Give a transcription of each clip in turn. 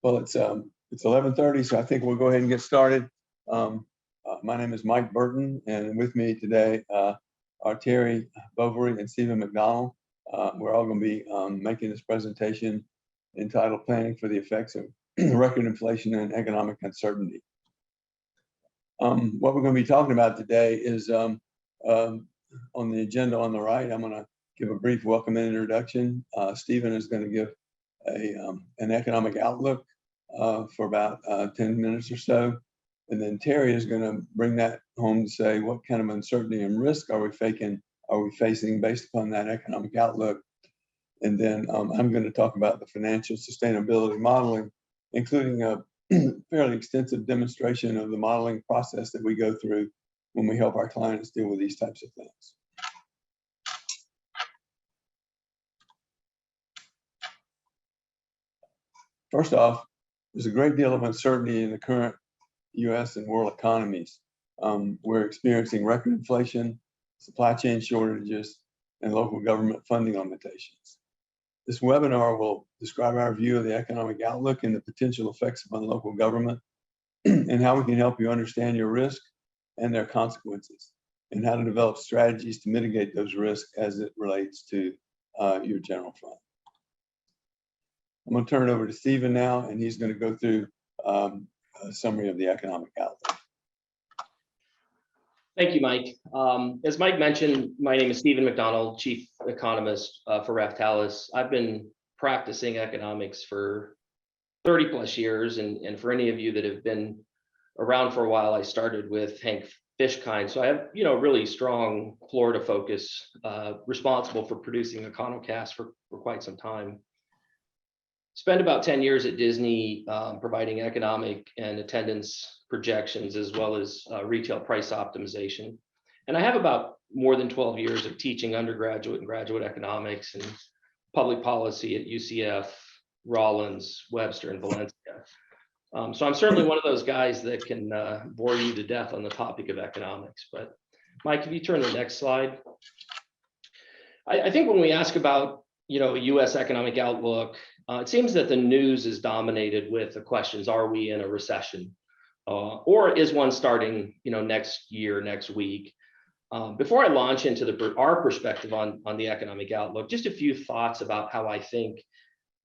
Well, it's 11:30, so I think we'll go ahead and get started. My name is Mike Burton, and with me today are Thierry Boveri and Steven McDonald. We're all going to be making this presentation entitled "Planning for the Effects of Record Inflation and Economic Uncertainty." What we're going to be talking about today is on the agenda on the right. I'm going to give a brief welcome and introduction. Steven is going to give an economic outlook for about 10 minutes or so. And then Thierry is going to bring that home to say what kind of uncertainty and risk are we facing based upon that economic outlook. And then I'm going to talk about the financial sustainability modeling, including a fairly extensive demonstration of the modeling process that we go through when we help our clients deal with these types of things. First off, there's a great deal of uncertainty in the current U.S. and world economies. We're experiencing record inflation, supply chain shortages, and local government funding limitations. This webinar will describe our view of the economic outlook and the potential effects upon local government, and how we can help you understand your risk and their consequences, and how to develop strategies to mitigate those risks as it relates to your general fund. I'm going to turn it over to Steven now, and he's going to go through a summary of the economic outlook. Thank you, Mike. As Mike mentioned, my name is Steven McDonald, Chief Economist for Raftelis. I've been practicing economics for 30 plus years, and for any of you that have been around for a while, I started with Hank Fishkind. So I have, really strong Florida focus, responsible for producing Econocast for quite some time. Spent about 10 years at Disney, providing economic and attendance projections, as well as retail price optimization. And I have about more than 12 years of teaching undergraduate and graduate economics and public policy at UCF, Rollins, Webster, and Valencia. So I'm certainly one of those guys that can bore you to death on the topic of economics. But Mike, if you turn to the next slide. I think when we ask about, a U.S. economic outlook, it seems that the news is dominated with the questions: are we in a recession? Or is one starting, next year, next week? Before I launch into our perspective on the economic outlook, just a few thoughts about how I think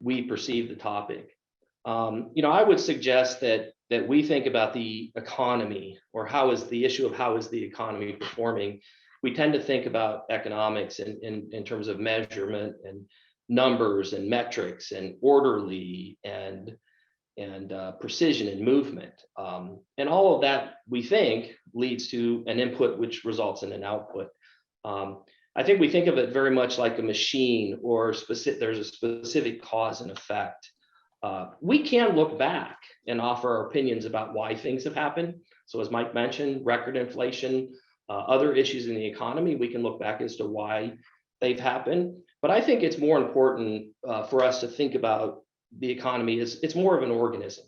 we perceive the topic. I would suggest that we think about the economy, or how is the economy performing. We tend to think about economics in terms of measurement and numbers and metrics and orderly and precision and movement. And all of that, we think, leads to an input which results in an output. I think we think of it very much like a machine, or there's a specific cause and effect. We can look back and offer our opinions about why things have happened. So as Mike mentioned, record inflation, other issues in the economy, we can look back as to why they've happened. But I think it's more important for us to think about the economy as it's more of an organism.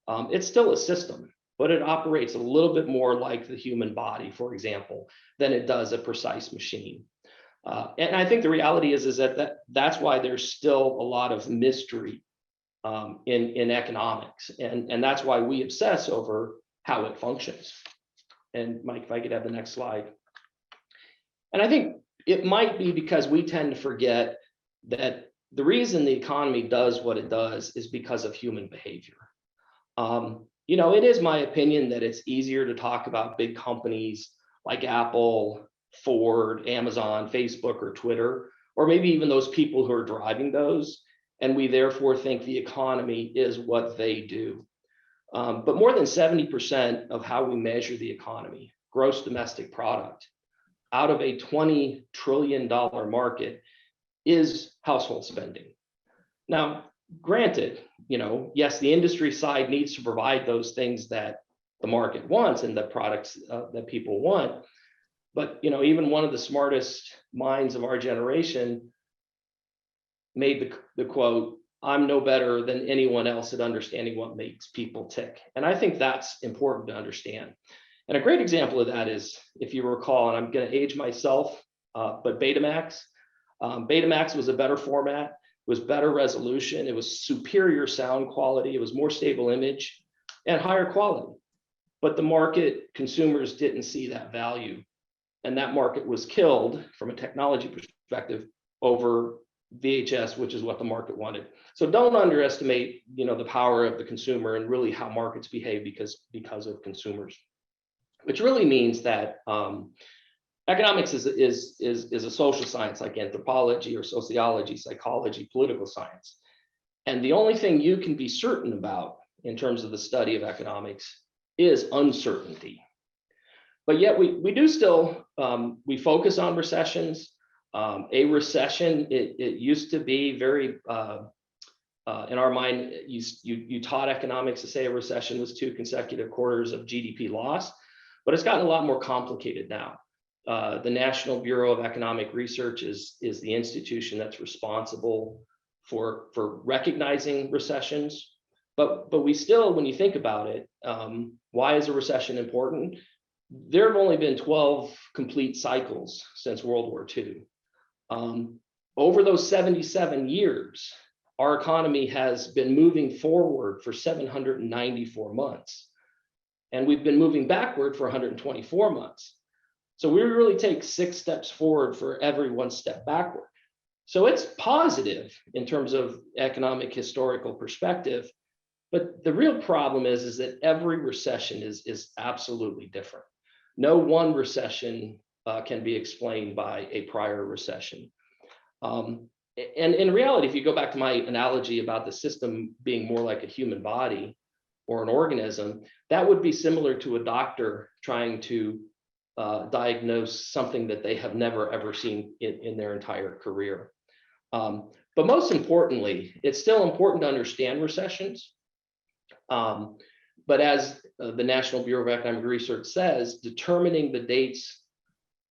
It's still a system, but it operates a little bit more like the human body, for example, than it does a precise machine. And I think the reality is that's why there's still a lot of mystery in economics, and that's why we obsess over how it functions. And Mike, if I could have the next slide. And I think it might be because we tend to forget that the reason the economy does what it does is because of human behavior. It is my opinion that it's easier to talk about big companies like Apple, Ford, Amazon, Facebook, or Twitter, or maybe even those people who are driving those, and we therefore think the economy is what they do. But more than 70% of how we measure the economy, gross domestic product, out of a $20 trillion market, is household spending. Now, granted, yes, the industry side needs to provide those things that the market wants and the products that people want. But, even one of the smartest minds of our generation made the quote, "I'm no better than anyone else at understanding what makes people tick." And I think that's important to understand. And a great example of that is, if you recall, and I'm going to age myself, but Betamax. Betamax was a better format. was better resolution, it was superior sound quality, it was more stable image and higher quality. But the market, consumers didn't see that value. And that market was killed from a technology perspective over VHS, which is what the market wanted. So don't underestimate, the power of the consumer and really how markets behave because of consumers, which really means that economics is a social science like anthropology or sociology, psychology, political science. And the only thing you can be certain about in terms of the study of economics is uncertainty. But yet we do still, we focus on recessions. A recession, it used to be very, in our mind, you taught economics to say a recession was 2 consecutive quarters of GDP loss, but it's gotten a lot more complicated now. The National Bureau of Economic Research is the institution that's responsible for recognizing recessions. But we still, when you think about it, why is a recession important? There have only been 12 complete cycles since World War II. Over those 77 years, our economy has been moving forward for 794 months. And we've been moving backward for 124 months. So we really take 6 steps forward for every 1 step backward. So it's positive in terms of economic historical perspective. But the real problem is that every recession is absolutely different. No one recession can be explained by a prior recession. And in reality, if you go back to my analogy about the system being more like a human body or an organism, that would be similar to a doctor trying to diagnose something that they have never, ever seen in their entire career. But most importantly, it's still important to understand recessions. But as the National Bureau of Economic Research says, determining the dates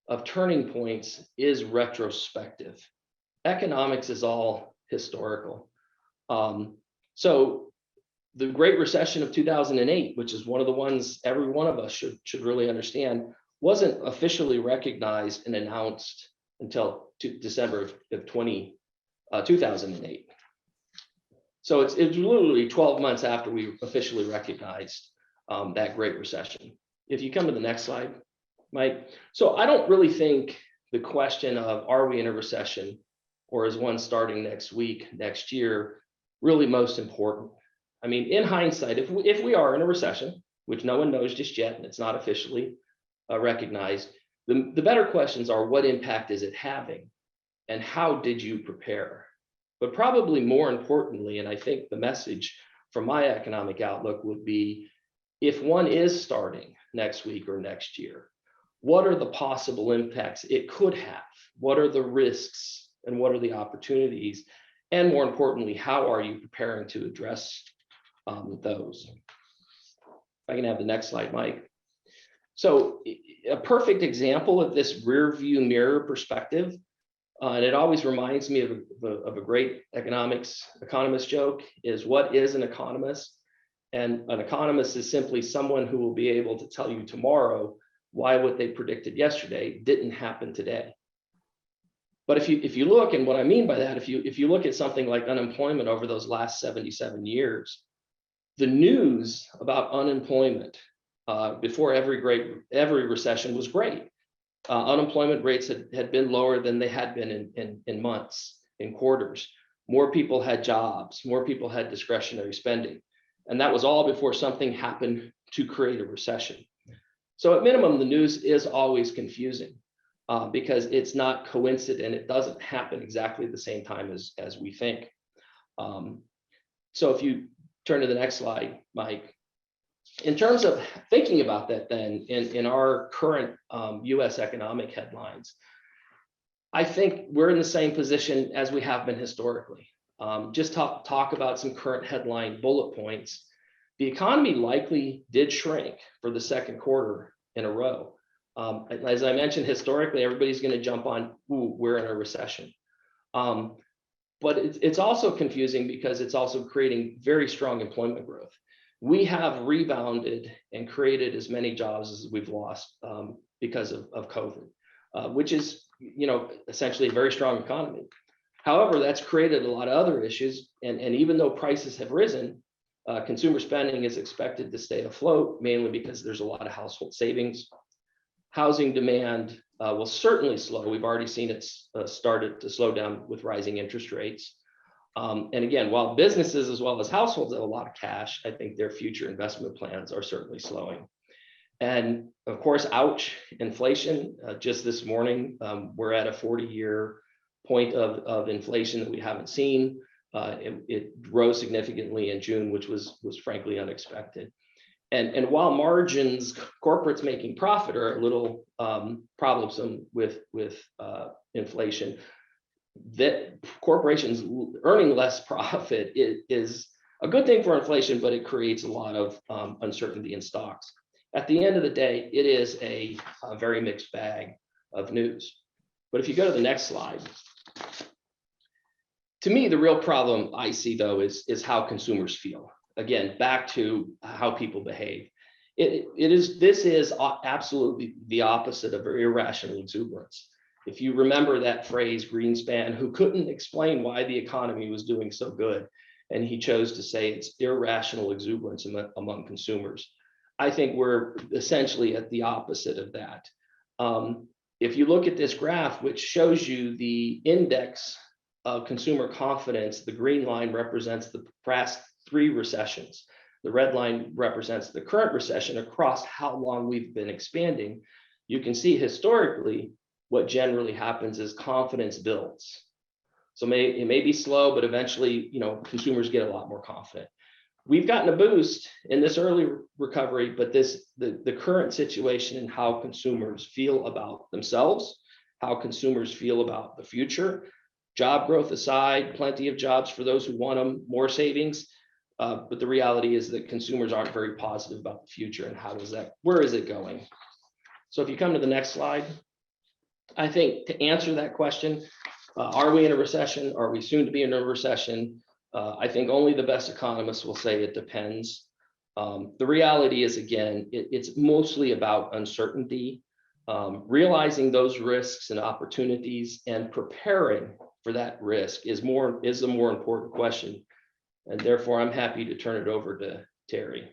of turning points is retrospective. Economics is all historical. So the Great Recession of 2008, which is one of the ones every one of us should really understand, wasn't officially recognized and announced until December of 2008. So it's literally 12 months after we officially recognized that Great Recession. If you come to the next slide, Mike. So I don't really think the question of are we in a recession or is one starting next week, next year, really most important. I mean, in hindsight, if we are in a recession, which no one knows just yet, and it's not officially recognized, the better questions are what impact is it having and how did you prepare? But probably more importantly, and I think the message from my economic outlook would be, if one is starting next week or next year, what are the possible impacts it could have? What are the risks and what are the opportunities? And more importantly, how are you preparing to address those? If I can have the next slide, Mike. So a perfect example of this rear view mirror perspective, and it always reminds me of a great economist joke, is what is an economist? And an economist is simply someone who will be able to tell you tomorrow why what they predicted yesterday didn't happen today. But if you look, and what I mean by that, if you look at something like unemployment over those last 77 years, the news about unemployment before every recession was great. Unemployment rates had been lower than they had been in months, in quarters. More people had jobs, more people had discretionary spending. And that was all before something happened to create a recession. So at minimum, the news is always confusing because it's not coincident. It doesn't happen exactly at the same time as we think. So if you turn to the next slide, Mike. In terms of thinking about that then, in our current US economic headlines, I think we're in the same position as we have been historically. Just talk about some current headline bullet points. The economy likely did shrink for the second quarter in a row. As I mentioned, historically, everybody's going to jump on, ooh, we're in a recession. But it's also confusing because it's also creating very strong employment growth. We have rebounded and created as many jobs as we've lost because of COVID, which is, essentially a very strong economy. However, that's created a lot of other issues. And even though prices have risen, consumer spending is expected to stay afloat, mainly because there's a lot of household savings. Housing demand will certainly slow. We've already seen it started to slow down with rising interest rates. And again, while businesses as well as households have a lot of cash, I think their future investment plans are certainly slowing. And of course, ouch, inflation. Just this morning, we're at a 40-year point of inflation that we haven't seen. It rose significantly in June, which was frankly unexpected. And while margins, corporates making profit are a little problemsome with inflation, that corporations earning less profit is a good thing for inflation, but it creates a lot of uncertainty in stocks. At the end of the day, it is a very mixed bag of news. But if you go to the next slide, to me, the real problem I see, though, is how consumers feel. Again, back to how people behave. This is absolutely the opposite of irrational exuberance. If you remember that phrase, Greenspan, who couldn't explain why the economy was doing so good, and he chose to say it's irrational exuberance among consumers. I think we're essentially at the opposite of that. If you look at this graph, which shows you the index of consumer confidence, the green line represents the past 3 recessions. The red line represents the current recession across how long we've been expanding. You can see historically, what generally happens is confidence builds. So it may be slow, but eventually, consumers get a lot more confident. We've gotten a boost in this early recovery, but the current situation and how consumers feel about themselves, how consumers feel about the future, job growth aside, plenty of jobs for those who want them, more savings. But the reality is that consumers aren't very positive about the future and where is it going? So if you come to the next slide, I think to answer that question, are we in a recession? Are we soon to be in a recession? I think only the best economists will say it depends. The reality is, again, it's mostly about uncertainty, realizing those risks and opportunities and preparing for that risk is a more important question. And therefore, I'm happy to turn it over to Terry.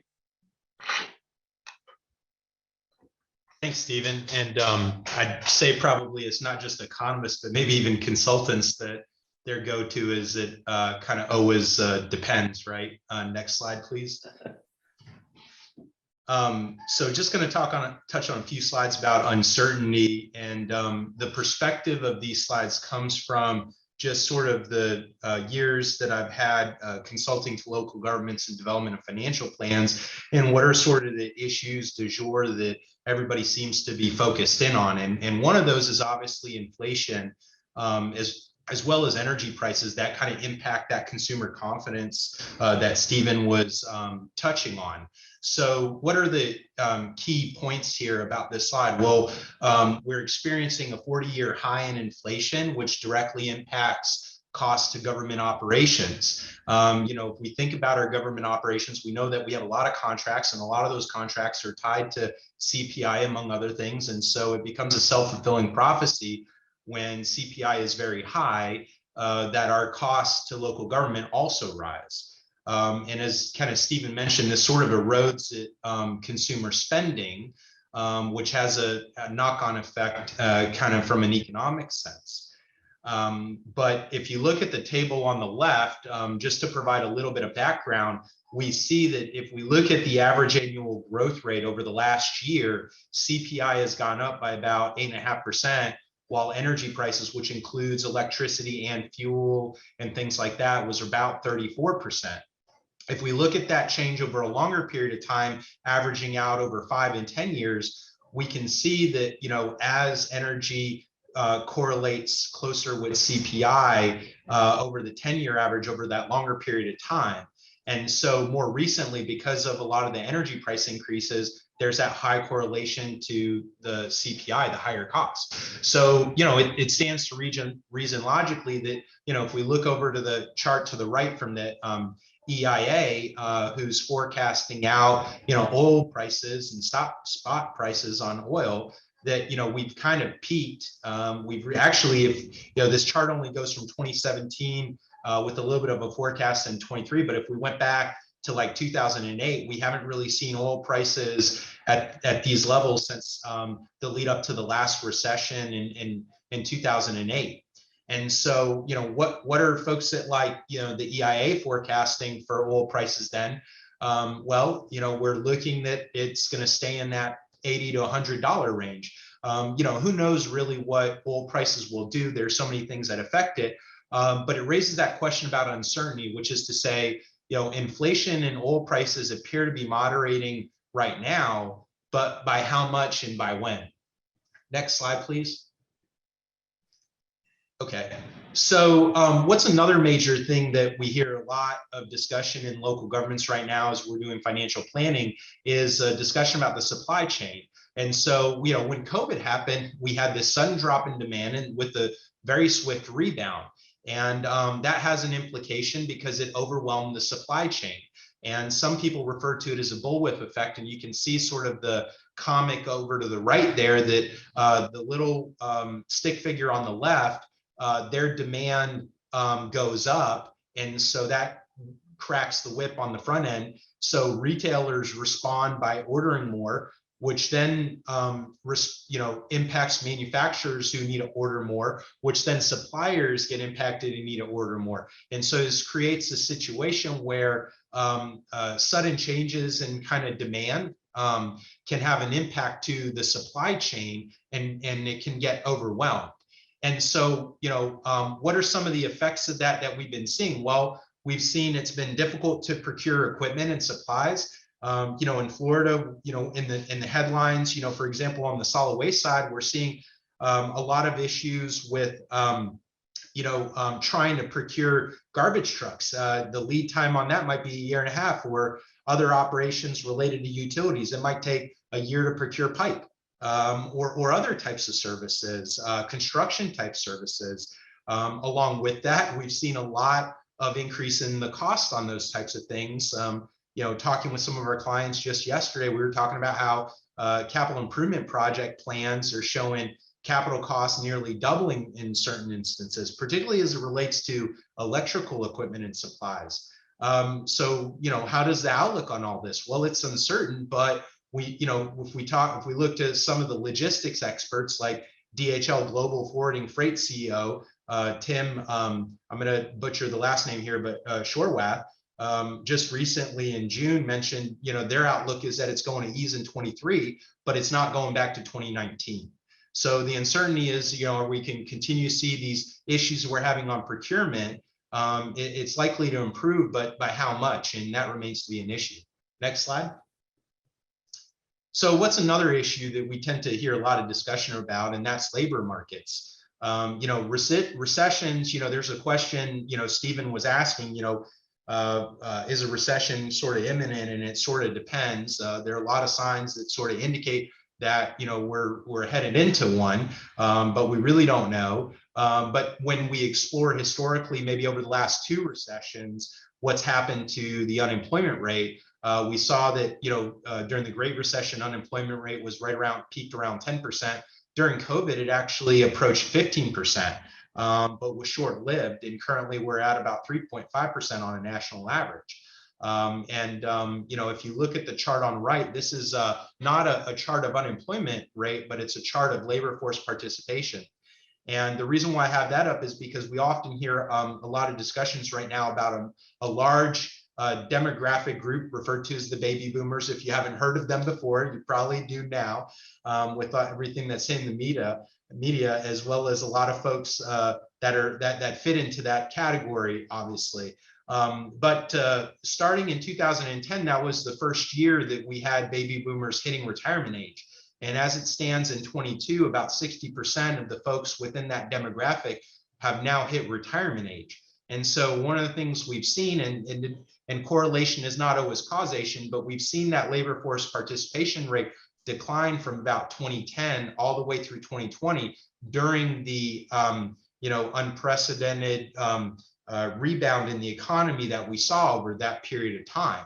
Thanks, Stephen. And I'd say probably it's not just economists, but maybe even consultants that their go-to is it kind of always depends, right? Next slide, please. So just going to touch on a few slides about uncertainty, and the perspective of these slides comes from just sort of the years that I've had consulting to local governments and development of financial plans, and what are sort of the issues du jour that everybody seems to be focused in on. And one of those is obviously inflation, as well as energy prices that kind of impact that consumer confidence that Stephen was touching on. So what are the key points here about this slide? Well, we're experiencing a 40-year high in inflation, which directly impacts costs to government operations. If we think about our government operations, we know that we have a lot of contracts, and a lot of those contracts are tied to CPI, among other things. And so it becomes a self-fulfilling prophecy when CPI is very high, that our costs to local government also rise. And as kind of Stephen mentioned, this sort of erodes consumer spending, which has a knock-on effect kind of from an economic sense. But if you look at the table on the left, just to provide a little bit of background, we see that if we look at the average annual growth rate over the last year, CPI has gone up by about 8.5%, while energy prices, which includes electricity and fuel and things like that, was about 34%. If we look at that change over a longer period of time, averaging out over 5 and 10 years, we can see that, as energy correlates closer with CPI over the 10-year average over that longer period of time. And so more recently, because of a lot of the energy price increases, there's that high correlation to the CPI, the higher costs. So, it stands to reason logically that, if we look over to the chart to the right from the EIA, who's forecasting out, oil prices and spot prices on oil that, we've kind of peaked. Actually, if, this chart only goes from 2017 with a little bit of a forecast in 23, but if we went back to like 2008, we haven't really seen oil prices at these levels since the lead up to the last recession in 2008. And so, what are folks at like, the EIA forecasting for oil prices then? Well, we're looking that it's going to stay in that $80 to $100 range. Who knows really what oil prices will do? There's so many things that affect it. But it raises that question about uncertainty, which is to say, inflation and oil prices appear to be moderating right now, but by how much and by when? Next slide, please. Okay, so what's another major thing that we hear a lot of discussion in local governments right now as we're doing financial planning is a discussion about the supply chain. And so, when COVID happened, we had this sudden drop in demand and with a very swift rebound. And that has an implication because it overwhelmed the supply chain. And some people refer to it as a bullwhip effect. And you can see sort of the comic over to the right there that the little stick figure on the left, their demand goes up, and so that cracks the whip on the front end. So retailers respond by ordering more, which then impacts manufacturers who need to order more, which then suppliers get impacted and need to order more. And so this creates a situation where sudden changes in kind of demand can have an impact to the supply chain, and it can get overwhelmed. And so, what are some of the effects of that we've been seeing? Well, we've seen it's been difficult to procure equipment and supplies. In Florida, in the headlines, for example, on the solid waste side, we're seeing a lot of issues with, trying to procure garbage trucks. The lead time on that might be a year and a half, or other operations related to utilities. It might take a year to procure pipe. Or other types of services, construction type services. Along with that, we've seen a lot of increase in the cost on those types of things. Talking with some of our clients just yesterday, we were talking about how capital improvement project plans are showing capital costs nearly doubling in certain instances, particularly as it relates to electrical equipment and supplies. So, how does the outlook on all this? Well, it's uncertain, but if we looked at some of the logistics experts like DHL Global Forwarding Freight CEO, Tim, I'm going to butcher the last name here, but Shorwath, just recently in June mentioned, their outlook is that it's going to ease in 23, but it's not going back to 2019. So the uncertainty is, we can continue to see these issues we're having on procurement. It's likely to improve, but by how much? And that remains to be an issue. Next slide. So what's another issue that we tend to hear a lot of discussion about, and that's labor markets. Recessions, there's a question, Stephen was asking, is a recession sort of imminent? And it sort of depends. There are a lot of signs that sort of indicate that, we're headed into one, but we really don't know. But when we explore historically, maybe over the last 2 recessions, what's happened to the unemployment rate, we saw that, during the Great Recession, unemployment rate was peaked around 10%. During COVID, it actually approached 15%, but was short-lived. And currently we're at about 3.5% on a national average. If you look at the chart on the right, this is not a chart of unemployment rate, but it's a chart of labor force participation. And the reason why I have that up is because we often hear a lot of discussions right now about a large demographic group referred to as the baby boomers. If you haven't heard of them before, you probably do now, with everything that's in the media, as well as a lot of folks that fit into that category, obviously. But starting in 2010, that was the first year that we had baby boomers hitting retirement age. And as it stands in 22, about 60% of the folks within that demographic have now hit retirement age. And so one of the things we've seen, and correlation is not always causation, but we've seen that labor force participation rate decline from about 2010 all the way through 2020 during the unprecedented rebound in the economy that we saw over that period of time.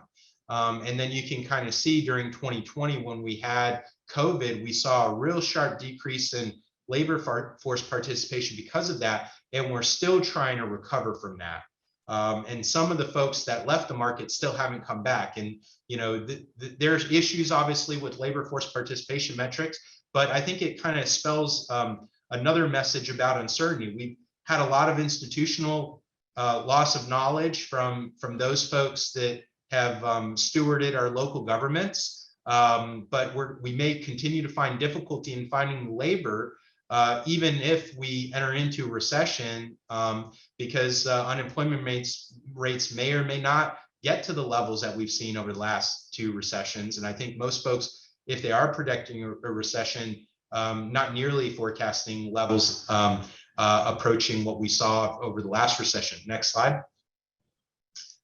And then you can kind of see during 2020 when we had COVID, we saw a real sharp decrease in labor force participation because of that, and we're still trying to recover from that. And some of the folks that left the market still haven't come back. And there's issues obviously with labor force participation metrics, but I think it kind of spells another message about uncertainty. We've had a lot of institutional loss of knowledge from those folks that have stewarded our local governments, but we may continue to find difficulty in finding labor even if we enter into a recession, because unemployment rates may or may not get to the levels that we've seen over the last 2 recessions. And I think most folks, if they are predicting a recession, not nearly forecasting levels approaching what we saw over the last recession. Next slide.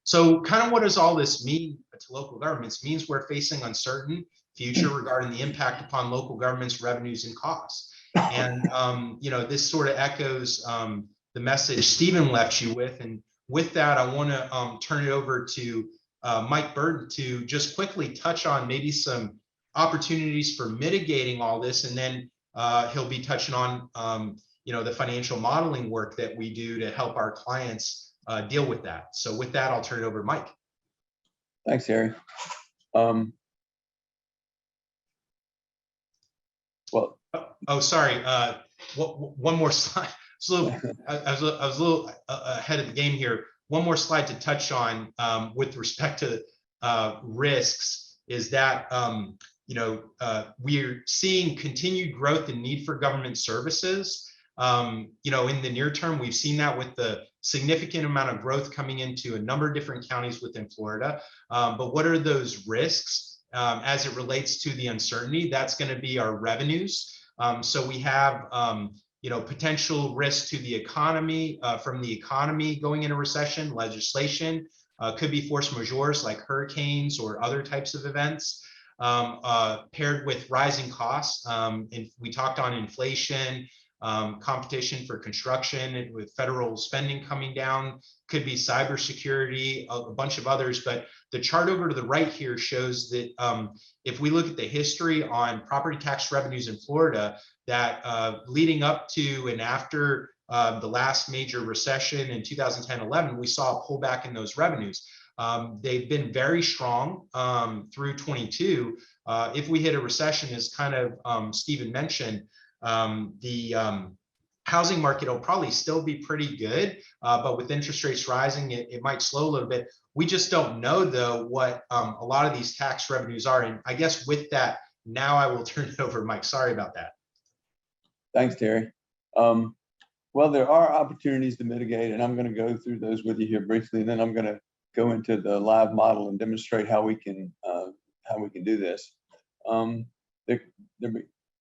So kind of what does all this mean to local governments? It means we're facing uncertain future regarding the impact upon local governments' revenues and costs. And this sort of echoes the message Steven left you with. And with that, I want to turn it over to Mike Burton to just quickly touch on maybe some opportunities for mitigating all this, and then he'll be touching on the financial modeling work that we do to help our clients deal with that. So with that, I'll turn it over to Mike. Thanks, Harry. Well, oh, sorry. One more slide. So I was a little ahead of the game here. One more slide to touch on with respect to risks is that we're seeing continued growth and need for government services. In the near term, we've seen that with the significant amount of growth coming into a number of different counties within Florida. But what are those risks as it relates to the uncertainty? That's going to be our revenues. So we have potential risk to the economy from the economy going into recession. Legislation could be force majeures like hurricanes or other types of events, paired with rising costs. And we talked on inflation, competition for construction, and with federal spending coming down, could be cybersecurity, a bunch of others. But the chart over to the right here shows that if we look at the history on property tax revenues in Florida, that leading up to and after the last major recession in 2010-11, we saw a pullback in those revenues. They've been very strong through 22. If we hit a recession, as kind of Steven mentioned, the housing market will probably still be pretty good, but with interest rates rising, it might slow a little bit. We just don't know, though, what a lot of these tax revenues are. And I guess with that, now I will turn it over to Mike. Sorry about that. Thanks, Terry. Well, there are opportunities to mitigate, and I'm going to go through those with you here briefly, and then I'm going to go into the live model and demonstrate how we can do this.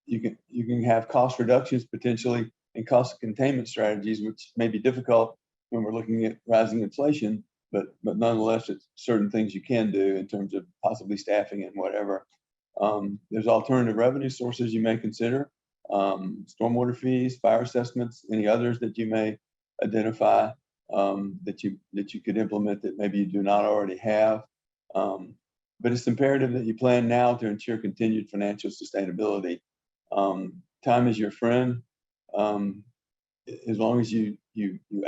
You can have cost reductions potentially and cost containment strategies, which may be difficult when we're looking at rising inflation, but nonetheless, it's certain things you can do in terms of possibly staffing and whatever. There's alternative revenue sources you may consider, stormwater fees, fire assessments, any others that you may identify that you could implement that maybe you do not already have. But it's imperative that you plan now to ensure continued financial sustainability. Time is your friend. As long as you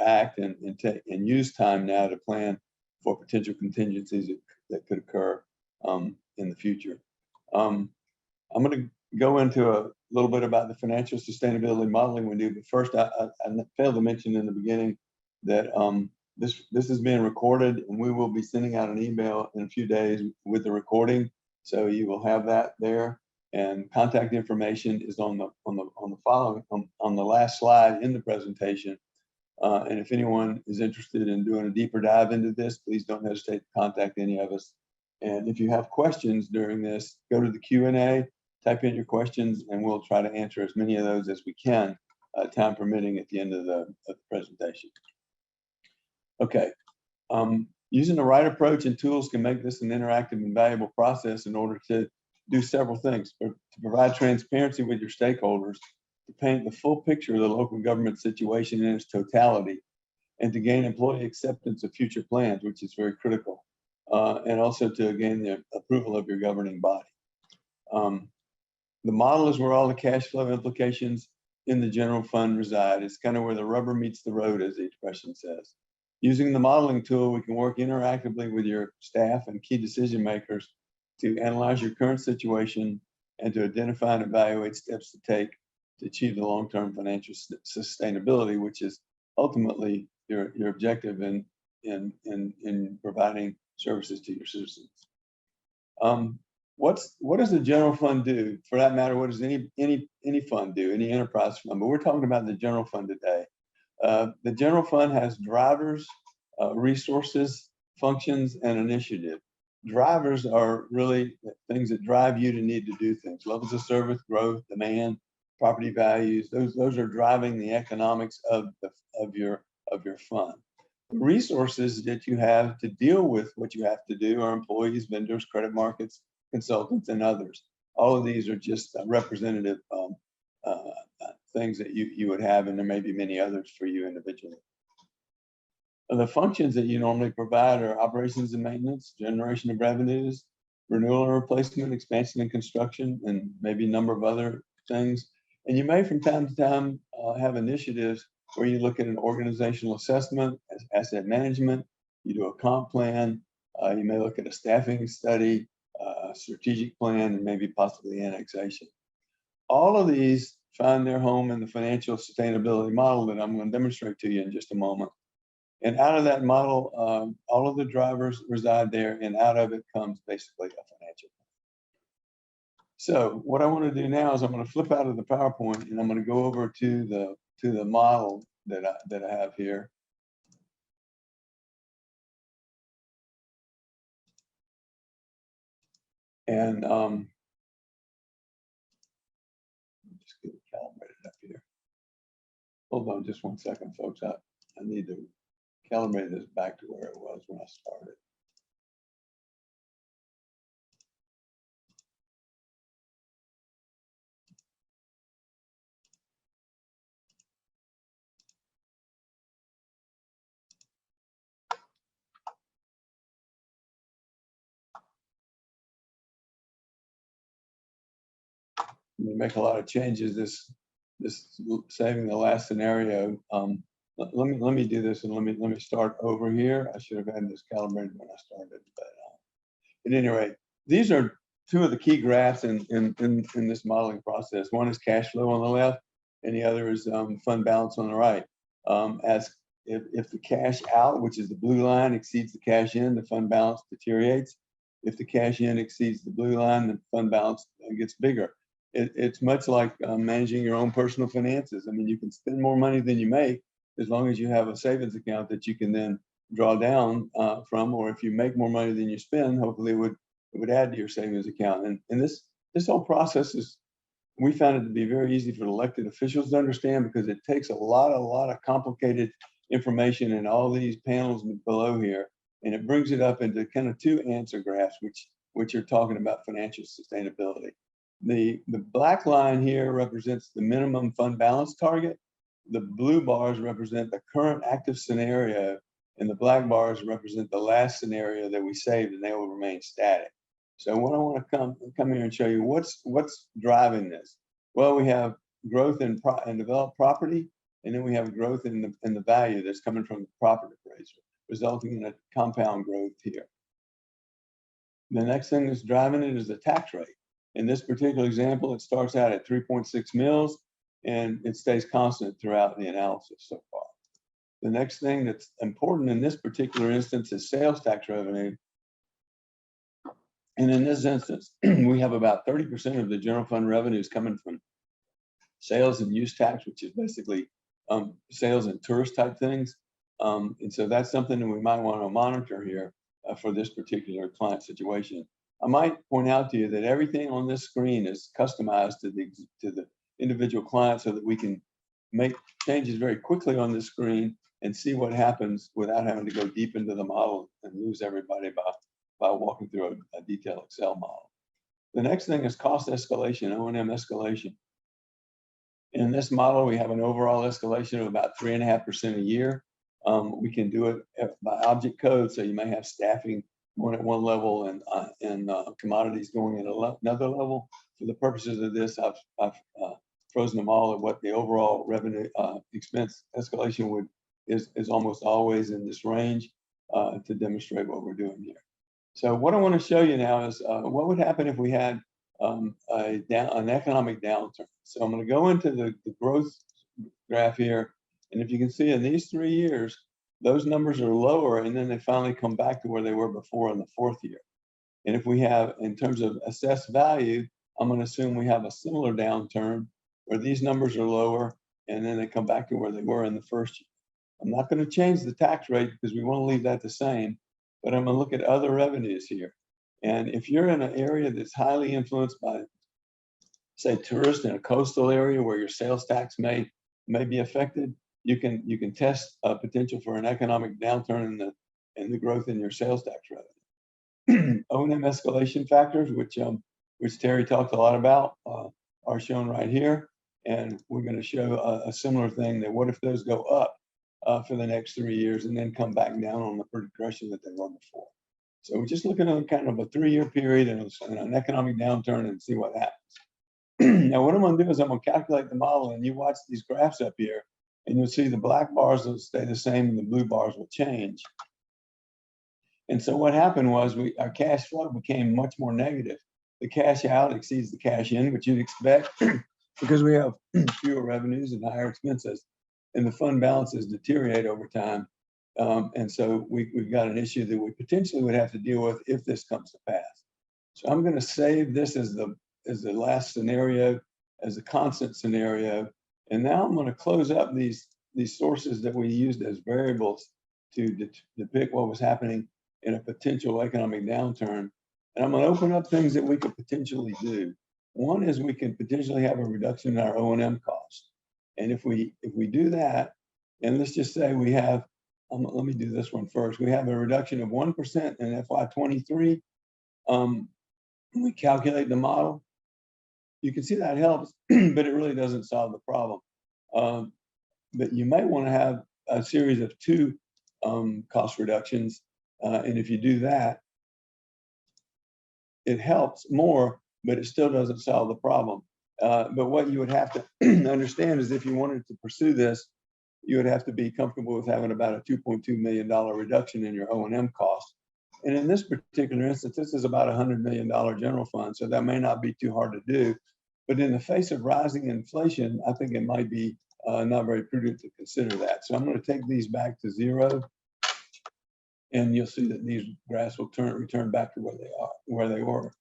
act and use time now to plan for potential contingencies that could occur in the future. I'm going to go into a little bit about the financial sustainability modeling we do, but first I failed to mention in the beginning that this is being recorded, and we will be sending out an email in a few days with the recording, so you will have that there. And contact information is on the last slide in the presentation. And if anyone is interested in doing a deeper dive into this, please don't hesitate to contact any of us. And if you have questions during this, go to the Q&A, type in your questions, and we'll try to answer as many of those as we can, time permitting, at the end of the presentation. Okay. Using the right approach and tools can make this an interactive and valuable process in order to do several things: to provide transparency with your stakeholders, to paint the full picture of the local government situation in its totality, and to gain employee acceptance of future plans, which is very critical, and also to gain the approval of your governing body. The model is where all the cash flow implications in the general fund reside. It's kind of where the rubber meets the road, as the expression says. Using the modeling tool, we can work interactively with your staff and key decision makers to analyze your current situation and to identify and evaluate steps to take to achieve the long-term financial sustainability, which is ultimately your objective in providing services to your citizens. What does the general fund do? For that matter, what does any fund do, any enterprise fund? But we're talking about the general fund today. The general fund has drivers, resources, functions, and initiative. Drivers are really things that drive you to need to do things. Levels of service, growth, demand, property values. Those are driving the economics of your fund. The resources that you have to deal with what you have to do are employees, vendors, credit markets, consultants, and others. All of these are just representative things that you would have, and there may be many others for you individually. The functions that you normally provide are operations and maintenance, generation of revenues, renewal and replacement, expansion and construction, and maybe a number of other things. And you may from time to time have initiatives where you look at an organizational assessment, asset management, you do a comp plan, you may look at a staffing study, strategic plan, and maybe possibly annexation. All of these find their home in the financial sustainability model that I'm going to demonstrate to you in just a moment. And out of that model, all of the drivers reside there, and out of it comes basically a financial plan. So what I want to do now is I'm going to flip out of the PowerPoint, and I'm going to go over to the model that I have here. And just get it calibrated up here. Hold on just one second, folks. I need to calibrate this back to where it was when I started. You make a lot of changes. This saving the last scenario. Let me do this, and let me start over here. I should have had this calibrated when I started, but at any rate, these are two of the key graphs in this modeling process. One is cash flow on the left, and the other is fund balance on the right. As if the cash out, which is the blue line, exceeds the cash in, the fund balance deteriorates. If the cash in exceeds the blue line, the fund balance gets bigger. It's much like managing your own personal finances. I mean, you can spend more money than you make as long as you have a savings account that you can then draw down from, or if you make more money than you spend, hopefully it would add to your savings account. And this whole process we found it to be very easy for elected officials to understand, because it takes a lot of complicated information in all these panels below here, and it brings it up into kind of two answer graphs, which are talking about financial sustainability. The black line here represents the minimum fund balance target. The blue bars represent the current active scenario, and the black bars represent the last scenario that we saved, and they will remain static. So what I want to come here and show you, what's driving this? Well, we have growth in developed property, and then we have growth in the value that's coming from the property appraiser, resulting in a compound growth here. The next thing that's driving it is the tax rate. In this particular example, it starts out at 3.6 mils, and it stays constant throughout the analysis so far. The next thing that's important in this particular instance is sales tax revenue. And in this instance, we have about 30% of the general fund revenues coming from sales and use tax, which is basically sales and tourist type things. And so that's something that we might want to monitor here for this particular client situation. I might point out to you that everything on this screen is customized to the individual client, so that we can make changes very quickly on this screen and see what happens without having to go deep into the model and lose everybody by walking through a detailed Excel model. The next thing is cost escalation, O&M escalation. In this model, we have an overall escalation of about 3.5% a year. We can do it by object code, so you may have staffing going at one level and commodities going at another level. For the purposes of this, I've frozen them all at what the overall revenue expense escalation is almost always in this range to demonstrate what we're doing here. So what I want to show you now is what would happen if we had an economic downturn. So I'm going to go into the growth graph here, and if you can see in these 3 years, those numbers are lower, and then they finally come back to where they were before in the 4th year. And if we have, in terms of assessed value, I'm going to assume we have a similar downturn where these numbers are lower, and then they come back to where they were in the 1st year. I'm not going to change the tax rate because we want to leave that the same, but I'm going to look at other revenues here. And if you're in an area that's highly influenced by, say, tourists in a coastal area where your sales tax may be affected, you can test potential for an economic downturn in the growth in your sales tax revenue. O&M escalation factors, which Terry talked a lot about, are shown right here. And we're going to show a similar thing, that what if those go up for the next 3 years and then come back down on the progression that they were before. So we're just looking at kind of a 3-year period and an economic downturn and see what happens. Now, what I'm going to do is I'm going to calculate the model, and you watch these graphs up here, and you'll see the black bars will stay the same and the blue bars will change. And so what happened was our cash flow became much more negative. The cash out exceeds the cash in, which you'd expect because we have fewer revenues and higher expenses, and the fund balances deteriorate over time. And so we've got an issue that we potentially would have to deal with if this comes to pass. So I'm going to save this as the last scenario, as a constant scenario. And now I'm going to close up these sources that we used as variables to depict what was happening in a potential economic downturn. And I'm going to open up things that we could potentially do. One is we can potentially have a reduction in our O&M costs. And if we do that, and let's just say we have, let me do this one first. We have a reduction of 1% in FY23. We calculate the model. You can see that helps, but it really doesn't solve the problem. But you might want to have a series of 2 cost reductions. And if you do that, it helps more, but it still doesn't solve the problem. But what you would have to understand is if you wanted to pursue this, you would have to be comfortable with having about a $2.2 million reduction in your O&M costs. And in this particular instance, this is about a $100 million general fund, so that may not be too hard to do. But in the face of rising inflation, I think it might be not very prudent to consider that. So I'm going to take these back to 0, and you'll see that these graphs will return back to where they were.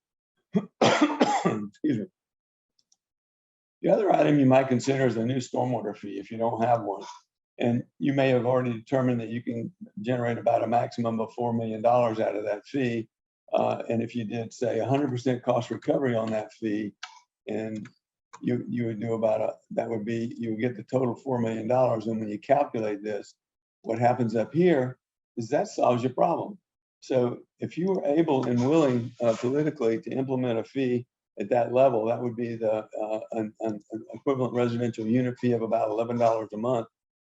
Excuse me. The other item you might consider is a new stormwater fee if you don't have one. And you may have already determined that you can generate about a maximum of $4 million out of that fee. And if you did, say, 100% cost recovery on that fee, and you would do about you would get the total $4 million. And when you calculate this, what happens up here is that solves your problem. So if you were able and willing politically to implement a fee at that level, that would be an equivalent residential unit fee of about $11 a month,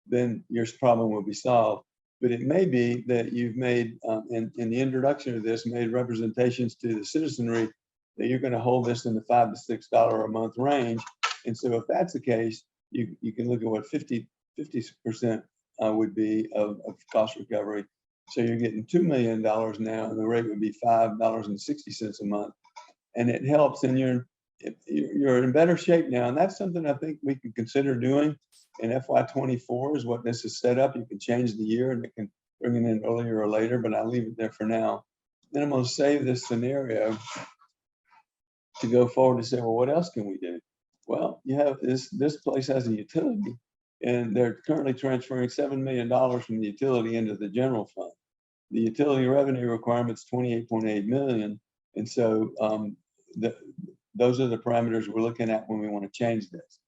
then your problem will be solved. But it may be that you've made, in the introduction of this, made representations to the citizenry that you're going to hold this in the $5 to $6 a month range. And so if that's the case, you can look at what 50% would be of cost recovery. So you're getting $2 million now, and the rate would be $5.60 a month. And it helps, and you're in better shape now. And that's something I think we can consider doing in FY24 is what this is set up. You can change the year and it can bring it in earlier or later, but I'll leave it there for now. Then I'm going to save this scenario to go forward to say, well, what else can we do? Well, you have this place has a utility, and they're currently transferring $7 million from the utility into the general fund. The utility revenue requirement's $28.8 million. And so those are the parameters we're looking at when we want to change this.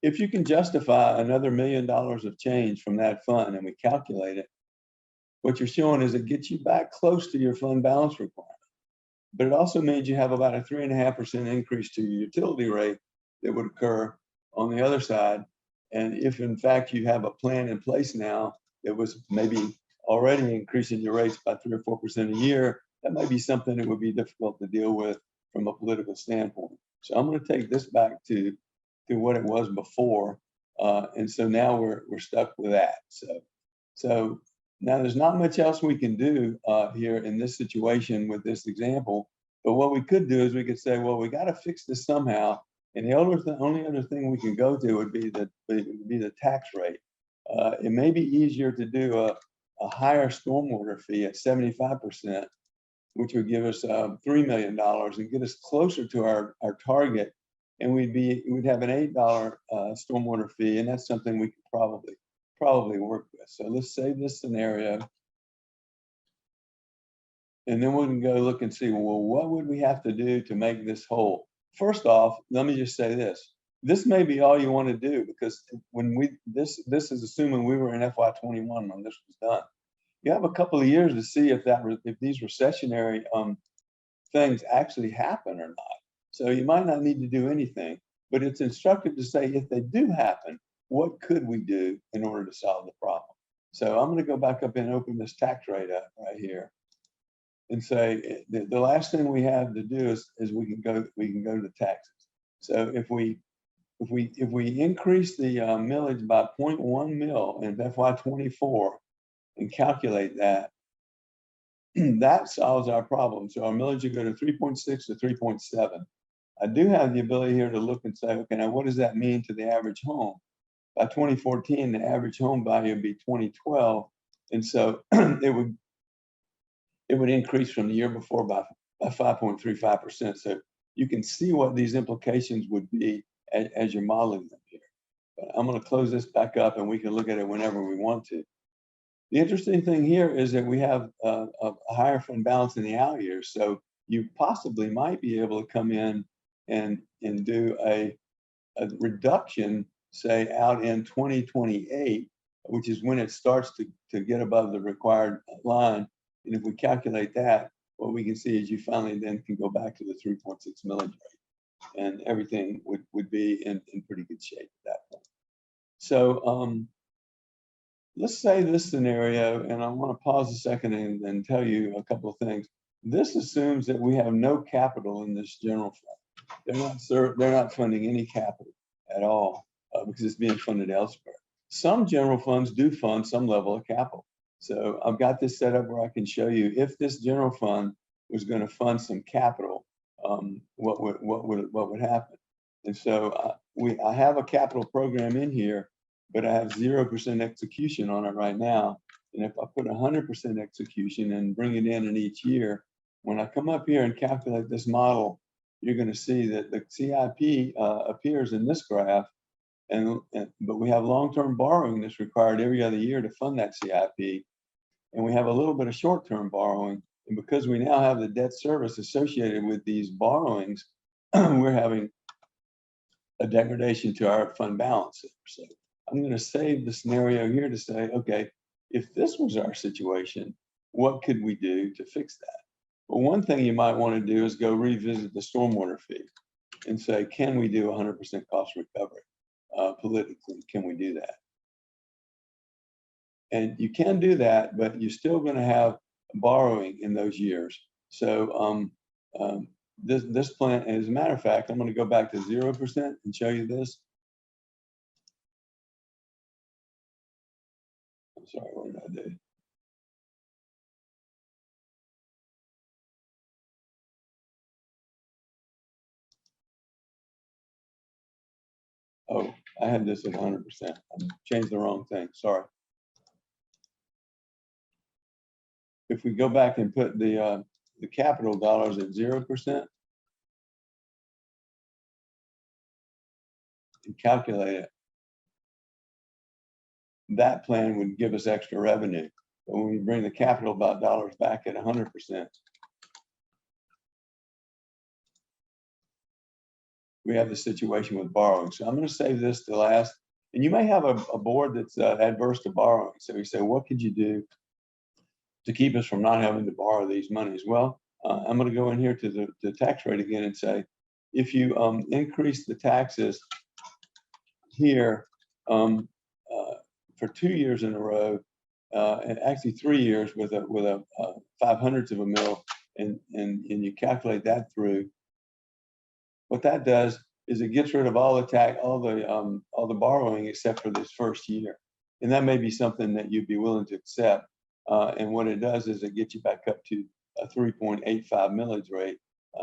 If you can justify another $1 million of change from that fund and we calculate it, what you're showing is it gets you back close to your fund balance requirement. But it also means you have about a 3.5% increase to your utility rate that would occur on the other side. And if in fact you have a plan in place now that was maybe already increasing your rates by 3 or 4% a year, that might be something that would be difficult to deal with from a political standpoint. So I'm going to take this back to what it was before. And so now we're stuck with that. So now there's not much else we can do here in this situation with this example. But what we could do is we could say, well, we got to fix this somehow. And the only other thing we can go to would be the tax rate. It may be easier to do a higher stormwater fee at 75%, which would give us $3 million and get us closer to our target. And we'd have an $8 stormwater fee, and that's something we could probably work with. So let's save this scenario. And then we can go look and see, well, what would we have to do to make this whole? First off, let me just say this. This may be all you want to do, because when this is assuming we were in FY21 when this was done. You have a couple of years to see if these recessionary things actually happen or not. So you might not need to do anything, but it's instructive to say, if they do happen, what could we do in order to solve the problem? So I'm going to go back up and open this tax rate up right here and say the last thing we have to do is we can go to taxes. So if we increase the millage by 0.1 mil in FY24 and calculate that, that solves our problem. So our millage would go to 3.6 to 3.7. I do have the ability here to look and say, okay, now what does that mean to the average home? By 2014, the average home value would be 2012. And so it would increase from the year before by 5.35%. So you can see what these implications would be as you're modeling them here. But I'm going to close this back up and we can look at it whenever we want to. The interesting thing here is that we have a higher fund balance in the out years. So you possibly might be able to come in and do a reduction, say out in 2028, which is when it starts to get above the required line. And if we calculate that, what we can see is you finally then can go back to the 3.6 millage rate, and everything would be in pretty good shape at that point. So let's say this scenario, and I want to pause a second and tell you a couple of things. This assumes that we have no capital in this general fund. They're not funding any capital at all because it's being funded elsewhere. Some general funds do fund some level of capital. So I've got this set up where I can show you if this general fund was going to fund some capital, what would happen. And so I have a capital program in here, but I have 0% execution on it right now. And if I put 100% execution and bring it in each year, when I come up here and calculate this model, you're going to see that the CIP appears in this graph, but we have long-term borrowing that's required every other year to fund that CIP. And we have a little bit of short-term borrowing. And because we now have the debt service associated with these borrowings, we're having a degradation to our fund balance. So I'm going to save the scenario here to say, okay, if this was our situation, what could we do to fix that? Well, one thing you might want to do is go revisit the stormwater fee and say, can we do 100% cost recovery? Politically, can we do that? And you can do that, but you're still going to have borrowing in those years. So this plan, as a matter of fact, I'm going to go back to 0% and show you this. I'm sorry, what did I do? Oh, I had this at 100%. I changed the wrong thing, sorry. If we go back and put the capital dollars at 0% and calculate it, that plan would give us extra revenue. But when we bring the capital dollars back at 100%, we have the situation with borrowing. So I'm going to save this to last. And you may have a board that's adverse to borrowing. So we say, what could you do to keep us from not having to borrow these monies? Well, I'm going to go in here to the tax rate again and say, if you increase the taxes here for 2 years in a row, and actually 3 years with a 0.05 of a mil, and you calculate that through, what that does is it gets rid of all the borrowing except for this first year. And that may be something that you'd be willing to accept. And what it does is it gets you back up to a 3.85 millage rate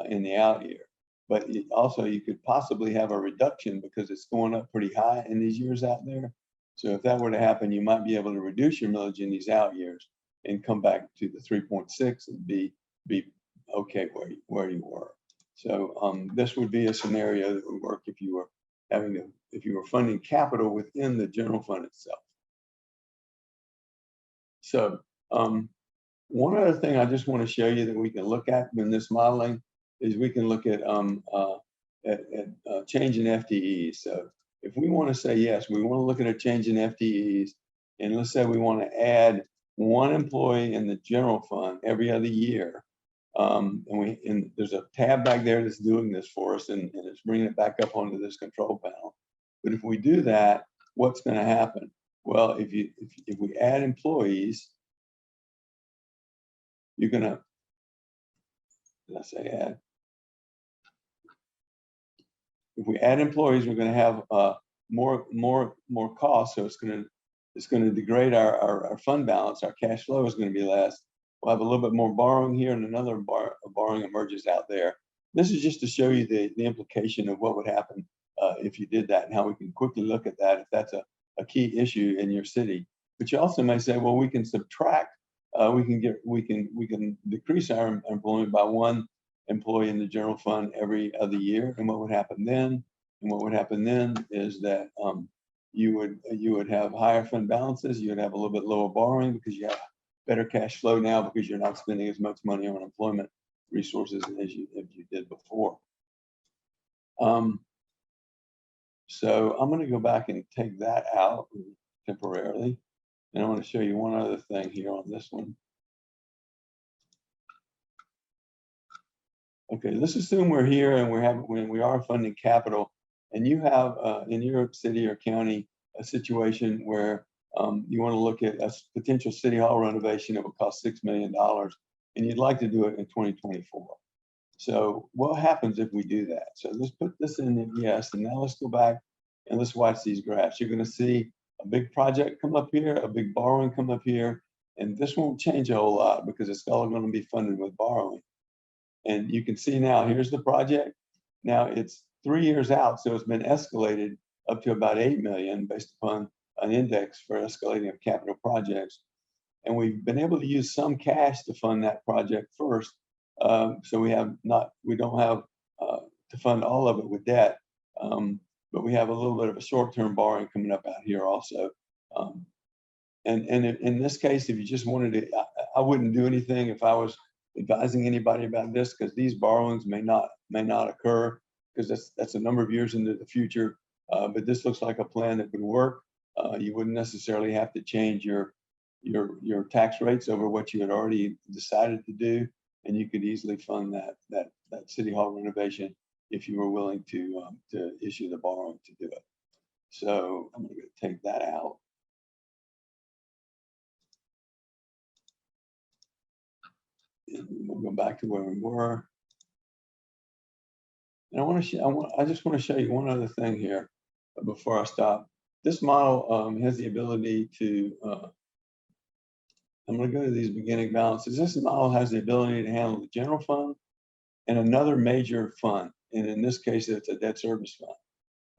in the out year. But also you could possibly have a reduction because it's going up pretty high in these years out there. So if that were to happen, you might be able to reduce your millage in these out years and come back to the 3.6 and be okay where you were. So this would be a scenario that would work if you were funding capital within the general fund itself. So one other thing I just want to show you that we can look at in this modeling is we can look at change in FTEs. So if we want to say, yes, we want to look at a change in FTEs, and let's say we want to add one employee in the general fund every other year, and there's a tab back there that's doing this for us, and it's bringing it back up onto this control panel. But if we do that, what's going to happen? Well, if we add employees, you're going to, let's say add. If we add employees, we're going to have more costs, so it's going to degrade our fund balance. Our cash flow is going to be less. We'll have a little bit more borrowing here, and another borrowing emerges out there. This is just to show you the implication of what would happen if you did that, and how we can quickly look at that if that's a key issue in your city. But you also may say, well, we can subtract. We can decrease our employment by one employee in the general fund every other year. And what would happen then? And what would happen then is that you would have higher fund balances. You would have a little bit lower borrowing because you have better cash flow now because you're not spending as much money on employment resources as you did before. So I'm going to go back and take that out temporarily. And I want to show you one other thing here on this one. Okay, let's assume we're here and we are funding capital, and you have in your city or county a situation where you want to look at a potential city hall renovation that would cost $6 million, and you'd like to do it in 2024. So what happens if we do that? So let's put this in yes, and now let's go back and let's watch these graphs. You're going to see a big project come up here, a big borrowing come up here, and this won't change a whole lot because it's all going to be funded with borrowing. And you can see now, here's the project. Now it's 3 years out, so it's been escalated up to about 8 million based upon an index for escalating of capital projects. And we've been able to use some cash to fund that project first. So we don't have to fund all of it with debt, but we have a little bit of a short-term borrowing coming up out here also. And in this case, if you just wanted to, I wouldn't do anything if I was advising anybody about this, because these borrowings may not occur, because that's a number of years into the future. But this looks like a plan that would work. You wouldn't necessarily have to change your tax rates over what you had already decided to do, and you could easily fund that city hall renovation if you were willing to issue the borrowing to do it. So I'm going to take that out. And we'll go back to where we were. And I just want to show you one other thing here before I stop. This model has the ability to, I'm going to go to these beginning balances. This model has the ability to handle the general fund and another major fund. And in this case, it's a debt service fund.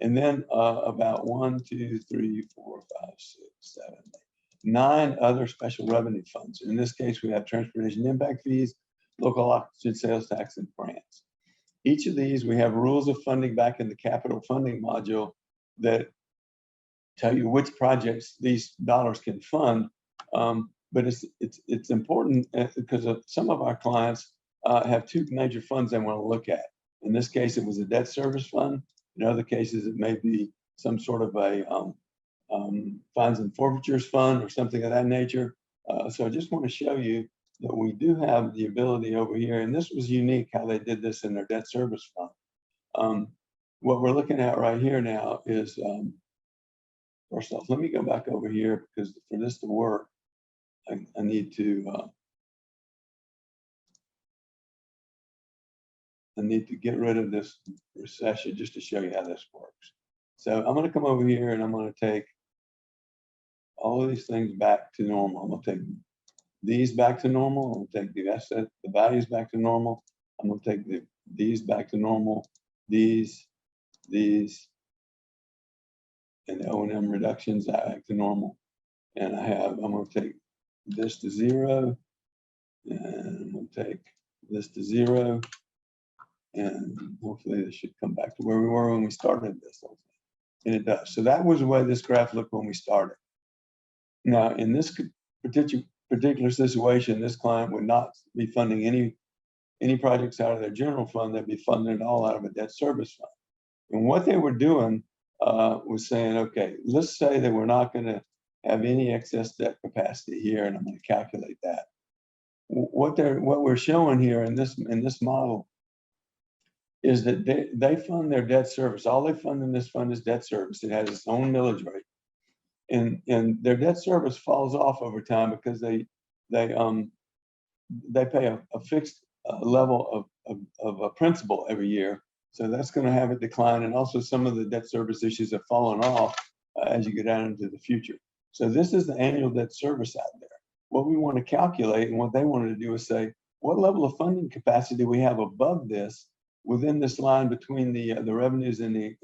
And then about 1, 2, 3, 4, 5, 6, 7, 8, 9 other special revenue funds. In this case, we have transportation impact fees, local oxygen sales tax, and grants. Each of these, we have rules of funding back in the capital funding module that tell you which projects these dollars can fund. But it's important because some of our clients have 2 major funds they want to look at. In this case, it was a debt service fund. In other cases, it may be some sort of a fines and forfeitures fund or something of that nature. So I just want to show you that we do have the ability over here, and this was unique how they did this in their debt service fund. What we're looking at right here now is, first off, let me go back over here, because for this to work, I need to need to get rid of this recession just to show you how this works. So I'm going to come over here and I'm going to take all of these things back to normal. I'm going to take these back to normal. I'm going to take the values back to normal. I'm going to take these back to normal. These, and the O&M reductions back to normal. And I'm going to take this to 0, and I'm going to take this to 0, and hopefully this should come back to where we were when we started this. And it does. So that was the way this graph looked when we started. Now, in this particular situation, this client would not be funding any projects out of their general fund. They'd be funding it all out of a debt service fund. And what they were doing was saying, okay, let's say that we're not going to have any excess debt capacity here, and I'm going to calculate that. What we're showing here in this model is that they fund their debt service. All they fund in this fund is debt service. It has its own millage rate, and their debt service falls off over time because they pay a fixed level of a principal every year. So that's going to have a decline, and also some of the debt service issues have fallen off as you get out into the future. So this is the annual debt service out there. What we want to calculate, and what they wanted to do, is say, what level of funding capacity we have above this within this line between the revenues and the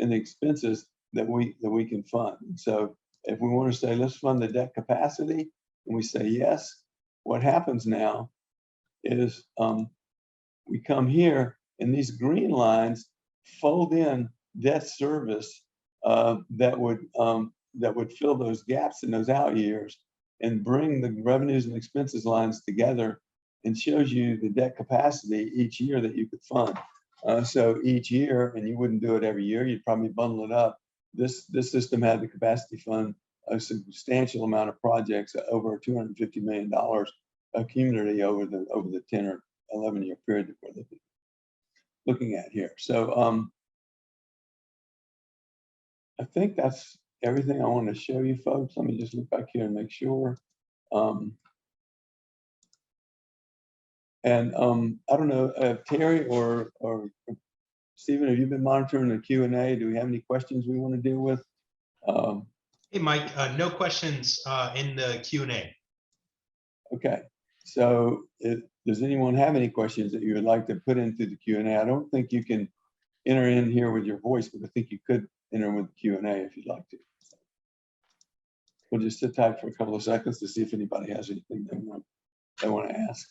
expenses that we can fund. And so if we want to say, let's fund the debt capacity, and we say yes, what happens now is we come here, and these green lines fold in debt service that would fill those gaps in those out years and bring the revenues and expenses lines together, and shows you the debt capacity each year that you could fund. So each year, and you wouldn't do it every year, you'd probably bundle it up. This system had the capacity fund a substantial amount of projects, over $250 million cumulatively over the 10 or 11 year period that we're looking at here. So I think that's everything I want to show you folks. Let me just look back here and make sure. I don't know, Terry or Stephen, have you been monitoring the Q&A? Do we have any questions we want to deal with? Hey, Mike, no questions in the Q&A. Okay, so does anyone have any questions that you would like to put into the Q&A? I don't think you can enter in here with your voice, but I think you could enter with the Q&A if you'd like to. We'll just sit tight for a couple of seconds to see if anybody has anything they want to ask.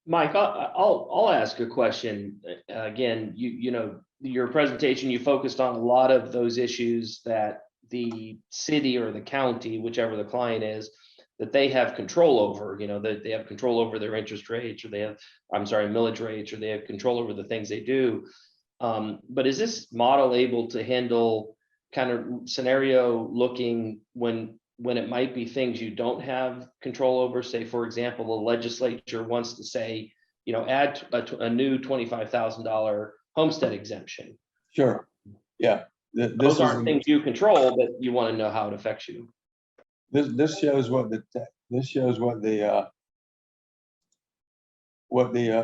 Mike, I'll ask a question. Again, you know, your presentation, you focused on a lot of those issues that the city or the county, whichever the client is, that they have control over. You know, that they have control over their interest rates, or they have, millage rates, or they have control over the things they do. But is this model able to handle kind of scenario looking when it might be things you don't have control over? Say, for example, the legislature wants to say, you know, add a new $25,000 homestead exemption. Sure. Yeah. Those aren't things you control, but you want to know how it affects you. This shows what the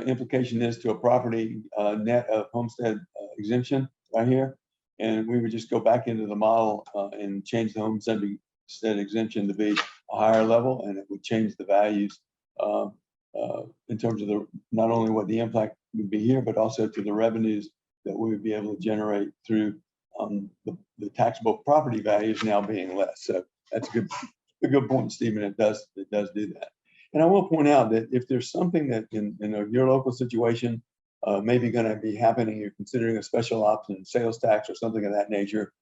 implication is to a property net of homestead exemption right here, and we would just go back into the model and change the homestead exemption to be a higher level, and it would change the values in terms of not only what the impact would be here, but also to the revenues that we would be able to generate through the taxable property values now being less. So that's a good point, Stephen. It does do that. And I will point out that if there's something that in your local situation maybe going to be happening, you're considering a special option sales tax or something of that nature,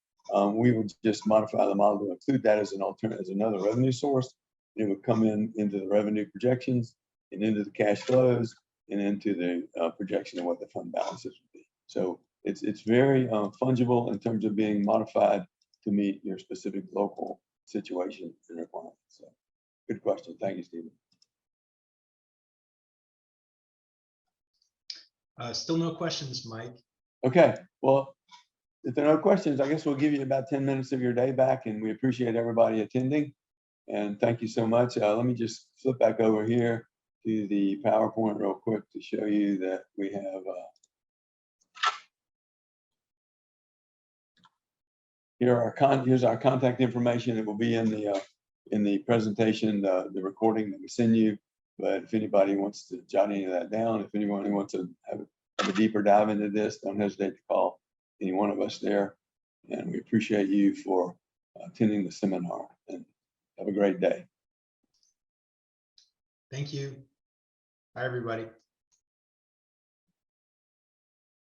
we would just modify the model to include that as an alternative, as another revenue source. It would come into the revenue projections and into the cash flows and into the projection of what the fund balances would be. So it's very fungible in terms of being modified to meet your specific local situation and requirements. So good question. Thank you, Stephen. Still no questions, Mike. Okay, well, if there are no questions, I guess we'll give you about 10 minutes of your day back, and we appreciate everybody attending. And thank you so much. Let me just flip back over here do the PowerPoint real quick to show you that we have here's our contact information. It will be in the presentation, the recording that we send you. But if anybody wants to jot any of that down, if anyone wants to have a deeper dive into this, don't hesitate to call any one of us there. And we appreciate you for attending the seminar, and have a great day. Thank you. Bye, everybody.